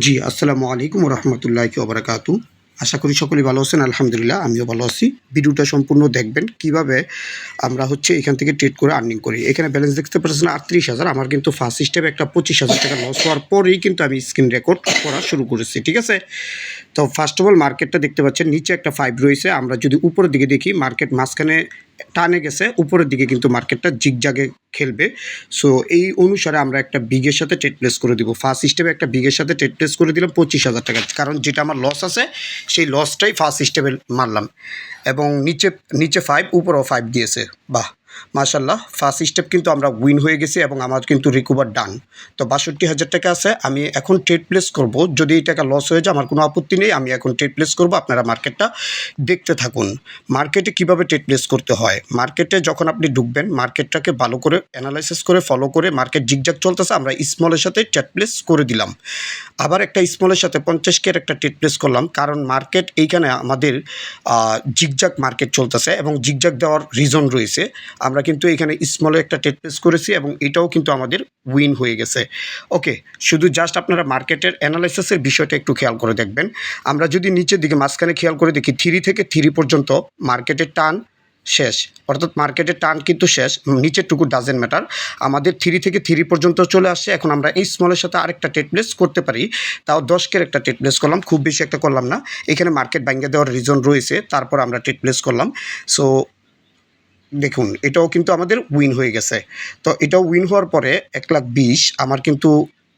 জি, আসসালামু আলাইকুম রহমতুল্লাহি ওবারাকাতু। আশা করি সকলেই ভালো আছেন। আলহামদুলিল্লাহ, আমিও ভালো আছি। ভিডিওটা সম্পূর্ণ দেখবেন কিভাবে আমরা এখান থেকে ট্রেড করে আর্নিং করি। এখানে ব্যালেন্স দেখতে পাচ্ছেন ৩৮,০০০। আমার কিন্তু ফার্স্ট স্টেপে একটা ২৫,০০০ টাকা লস হওয়ার পরেই কিন্তু আমি স্ক্রিন রেকর্ড করা শুরু করেছি। ঠিক আছে? তো ফার্স্ট অফ অল মার্কেটটা দেখতে পাচ্ছেন, নিচে একটা 5 রয়েছে। আমরা যদি উপরের দিকে দেখি, মার্কেট মাঝখানে টানে গেছে, উপরের দিকে কিন্তু মার্কেটটা জিগজাগে খেলবে। সো এই অনুসারে আমরা একটা বিগের সাথে ট্রেড প্লেস করে দিব। ফার্স্ট স্টেপে একটা বিগের সাথে ট্রেড প্লেস করে দিলাম ২৫,০০০ টাকা, কারণ যেটা আমার লস আছে সেই লসটাই ফার্স্ট স্টেপে মারলাম। এবং নিচে নিচে 5, উপরেও 5 দিয়েছে। বাহ, মাশাল্লাহ, ফার্স্ট স্টেপ কিন্তু আমরা উইন হয়ে গেছি এবং আমার কিন্তু রিকভার ডান। তো ৬২,০০০ টাকা আছে। আমি এখন ট্রেড প্লেস করব। যদি এই টাকা লস হয়ে যায় আমার কোনো আপত্তি নেই, আমি এখন ট্রেড প্লেস করব। আপনারা মার্কেটটা দেখতে থাকুন। মার্কেটে কিভাবে ট্রেড প্লেস করতে হয়, মার্কেটে যখন আপনি ঢুকবেন মার্কেটটাকে ভালো করে অ্যানালাইসিস করে ফলো করে, মার্কেট জিগজাগ চলতেছে, আমরা স্মলের সাথে ট্রেড প্লেস করে দিলাম। আবার একটা স্মলের সাথে 50K এর একটা ট্রেড প্লেস করলাম, কারণ মার্কেট এইখানে আমাদের জিগজাগ মার্কেট চলতেছে এবং জিগজাগ দেওয়ার রিজন রয়েছে। আমরা কিন্তু এখানে স্মলে একটা ট্রেড প্লেস করেছি এবং এটাও কিন্তু আমাদের উইন হয়ে গেছে। ওকে, শুধু জাস্ট আপনারা মার্কেটের অ্যানালাইসিসের বিষয়টা একটু খেয়াল করে দেখবেন। আমরা যদি নিচের দিকে মাঝখানে খেয়াল করে দেখি, 3 থেকে 3 পর্যন্ত মার্কেটের টান শেষ, অর্থাৎ মার্কেটের টান কিন্তু শেষ, নিচেরটুকু ডাজেন্ট ম্যাটার। আমাদের 3 থেকে 3 পর্যন্ত চলে আসছে। এখন আমরা এই স্মলের সাথে আরেকটা ট্রেড প্লেস করতে পারি। তাও 10K একটা ট্রেড প্লেস করলাম, খুব বেশি একটা করলাম না। এখানে মার্কেট ভাঙিয়ে দেওয়ার রিজন রয়েছে, তারপর আমরা ট্রেড প্লেস করলাম। সো দেখুন, এটাও কিন্তু আমাদের উইন হয়ে গেছে। তো এটাও উইন হওয়ার পরে 1,20,000 আমার কিন্তু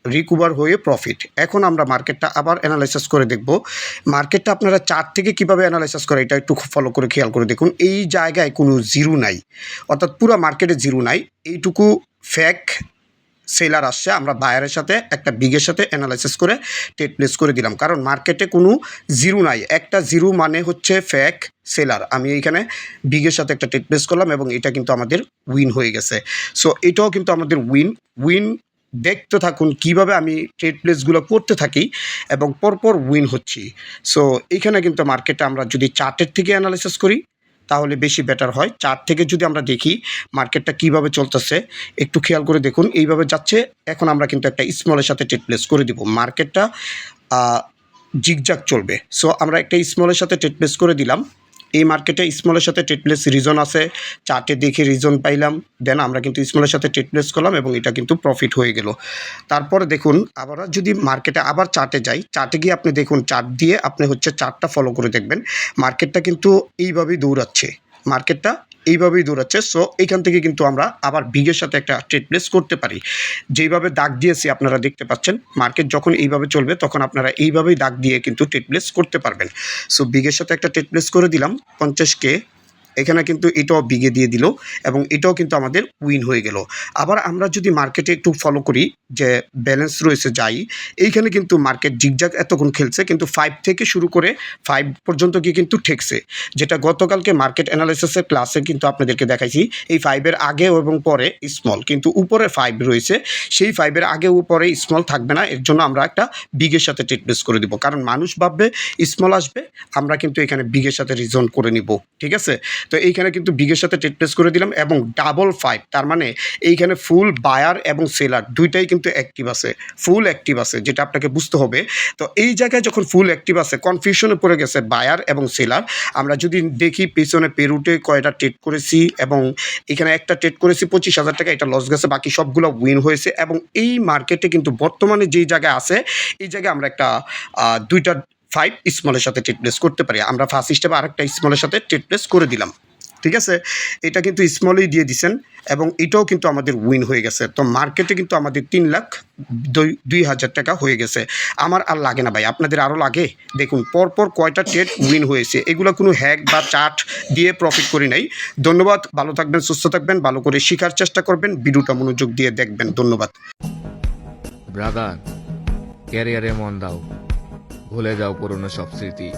রিকভার হয়ে প্রফিট। এখন আমরা মার্কেটটা আবার অ্যানালাইসিস করে দেখব। মার্কেটটা আপনারা চার্ট থেকে কীভাবে অ্যানালাইসিস করে এটা একটু ফলো করে খেয়াল করে দেখুন। এই জায়গায় কোনো জিরো নাই, অর্থাৎ পুরো মার্কেটে জিরো নাই। এইটুকু ফেক সেলার আসছে, আমরা বায়ারের সাথে একটা বিগের সাথে অ্যানালাইসিস করে ট্রেড প্লেস করে দিলাম, কারণ মার্কেটে কোনো জিরো নাই। একটা জিরো মানে হচ্ছে ফেক সেলার। আমি এইখানে বিগের সাথে একটা ট্রেড প্লেস করলাম এবং এটা কিন্তু আমাদের উইন হয়ে গেছে। সো এটাও কিন্তু আমাদের উইন দেখতে থাকুন কীভাবে আমি ট্রেড প্লেসগুলো করতে থাকি এবং পরপর উইন হচ্ছি। সো এইখানে কিন্তু মার্কেটে আমরা যদি চার্টের থেকে অ্যানালাইসিস করি তাহলে বেশি বেটার হয়। চার্ট থেকে যদি আমরা দেখি মার্কেটটা কিভাবে চলতেছে একটু খেয়াল করে দেখুন, এইভাবে যাচ্ছে। এখন আমরা কিন্তু একটা স্মলের সাথে ট্রেড প্লেস করে দিব, মার্কেটটা জিগজাগ চলবে। সো আমরা একটা স্মলের সাথে ট্রেড প্লেস করে দিলাম। এই মার্কেটে স্মলের সাথে ট্রেড প্লেস রিজন আছে, চার্টে দেখে রিজন পাইলাম, দেন আমরা কিন্তু স্মলের সাথে ট্রেড প্লেস করলাম এবং এটা কিন্তু প্রফিট হয়ে গেল। তারপরে দেখুন, আবার যদি মার্কেটে আবার চার্টে যাই, চার্টে গিয়ে আপনি দেখুন, চার্ট দিয়ে আপনি চার্টটা ফলো করে দেখবেন মার্কেটটা কিন্তু এইভাবেই দৌড়াচ্ছে, মার্কেটটা এইভাবেই দৌড়াচ্ছে। সো এইখান থেকে কিন্তু আমরা আবার বিগের সাথে একটা ট্রেড প্লেস করতে পারি। যেইভাবে দাগ দিয়েছি আপনারা দেখতে পাচ্ছেন, মার্কেট যখন এইভাবে চলবে তখন আপনারা এইভাবেই দাগ দিয়ে কিন্তু ট্রেড প্লেস করতে পারবেন। সো বিগের সাথে একটা ট্রেড প্লেস করে দিলাম 50K। এখানে কিন্তু এটাও বিগে দিয়ে দিল এবং এটাও কিন্তু আমাদের উইন হয়ে গেল। আবার আমরা যদি মার্কেটে একটু ফলো করি যে ব্যালেন্স রয়েছে যাই, এইখানে কিন্তু মার্কেট জিগজাগ এতক্ষণ খেলছে, কিন্তু 5 থেকে শুরু করে 5 পর্যন্ত গিয়ে কিন্তু ঠেকছে, যেটা গতকালকে মার্কেট অ্যানালাইসিসের ক্লাসে কিন্তু আপনাদেরকে দেখাইছি। এই 5-এর আগে এবং পরে স্মল, কিন্তু উপরে 5 রয়েছে, সেই 5-এর আগে ও পরে স্মল থাকবে না। এর জন্য আমরা একটা বিগের সাথে ট্রেড প্লেস করে দিব, কারণ মানুষ ভাববে স্মল আসবে, আমরা কিন্তু এখানে বিগের সাথে রিজন করে নিব। ঠিক আছে? তো এইখানে কিন্তু বিগের সাথে ট্রেড প্লেস করে দিলাম এবং ডাবল 5, তার মানে এইখানে ফুল বায়ার এবং সেলার দুইটাই কিন্তু অ্যাক্টিভ আছে, ফুল অ্যাক্টিভ আছে, যেটা আপনাকে বুঝতে হবে। তো এই জায়গায় যখন ফুল অ্যাক্টিভ আছে, কনফিউশনে পড়ে গেছে বায়ার এবং সেলার। আমরা যদি দেখি পেছনে পেরুটে কয়টা ট্রেড করেছি এবং এখানে একটা ট্রেড করেছি 25,000 টাকা, এটা লস গেছে, বাকি সবগুলো উইন হয়েছে। এবং এই মার্কেটে কিন্তু বর্তমানে যেই জায়গায় আছে, এই জায়গায় আমরা একটা 2টা 5 স্মলের সাথে ট্রেড প্লেস করতে পারি। আমরা ফার্স্ট স্টেপে আরেকটা স্মলের সাথে ট্রেড প্লেস করে দিলাম। ঠিক আছে? এটা কিন্তু স্মলেই দিয়ে দিছেন এবং এটাও কিন্তু আমাদের উইন হয়ে গেছে। তো মার্কেটে কিন্তু আমাদের 3,02,000 টাকা হয়ে গেছে। আমার আর লাগে না ভাই, আপনাদের আরও লাগে? দেখুন পরপর কয়টা ট্রেড উইন হয়েছে, এগুলো কোনো হ্যাক বা চার্ট দিয়ে প্রফিট করি নাই। ধন্যবাদ, ভালো থাকবেন, সুস্থ থাকবেন, ভালো করে শেখার চেষ্টা করবেন, ভিডিওটা মনোযোগ দিয়ে দেখবেন। ধন্যবাদ। ব্রাদার, ক্যারিয়ারে মন দাও, ভুলে যাও পুরনো সব স্মৃতি,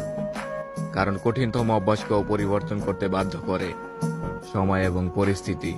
কারণ কঠিনতম অভ্যাসকেও পরিবর্তন করতে বাধ্য করে সময় এবং পরিস্থিতি।